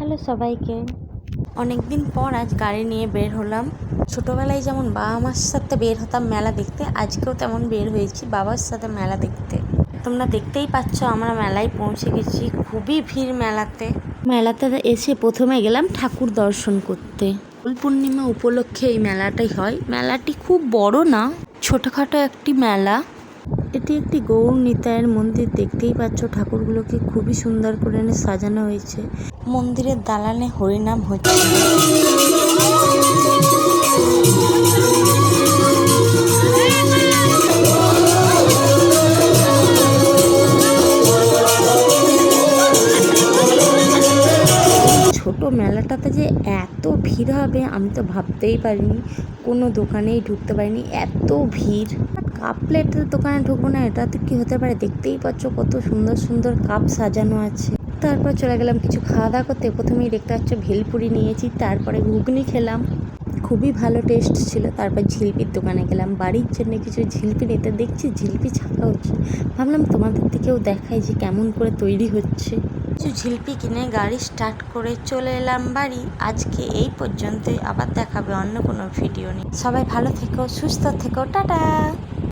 Hello সবাইকে। অনেক দিন পর আজ গাড়ি নিয়ে বের হলাম। ছোটোবেলায় যেমন বাবা মার সাথে বের হতাম মেলা দেখতে, আজকেও তেমন বের হয়েছি বাবার সাথে মেলা দেখতে। তোমরা দেখতেই পাচ্ছ আমরা মেলায় পৌঁছে গেছি, খুবই ভিড় মেলাতে। মেলাতে এসে প্রথমে গেলাম ঠাকুর দর্শন করতে। দোল পূর্ণিমা উপলক্ষে এই মেলাটাই হয়। মেলাটি খুব বড় না, ছোটোখাটো একটি মেলা। এটি একটি গৌর নিতাইয়ের মন্দির। দেখতেই পাচ্ছ ঠাকুরগুলোকে খুবই সুন্দর করে সাজানো হয়েছে। মন্দিরের দালানে হরিনাম হচ্ছে। ছোট মেলাটাতে যে এত ভিড় হবে আমি তো ভাবতেই পারিনি। কোনো দোকানেই ঢুকতে পারিনি, এত ভিড়। কাপ প্লেটের দোকানে ঢুকবো না, এটাতে কি হতে পারে? দেখতেই পাচ্ছ কত সুন্দর সুন্দর কাপ সাজানো আছে। তারপর চলে গেলাম কিছু খাওয়া দাওয়া করতে। প্রথমেই দেখতে পাচ্ছ ভেলপুরি নিয়েছি, তারপরে ঘুগনি খেলাম, খুবই ভালো টেস্ট ছিল। তারপর ঝিলপির দোকানে গেলাম বাড়ির জন্য কিছু ঝিলপি নিতে। দেখছি ঝিলপি ছাকা হচ্ছে, ভাবলাম তোমাদের দিকেও দেখাই যে কেমন করে তৈরি হচ্ছে। কিছু ঝিলপি কিনে গাড়ি স্টার্ট করে চলে এলাম বাড়ি। আজকে এই পর্যন্তই, আবার দেখাবে অন্য কোনো ভিডিও নিয়ে। সবাই ভালো থেকো, সুস্থ থেকো, টাটা।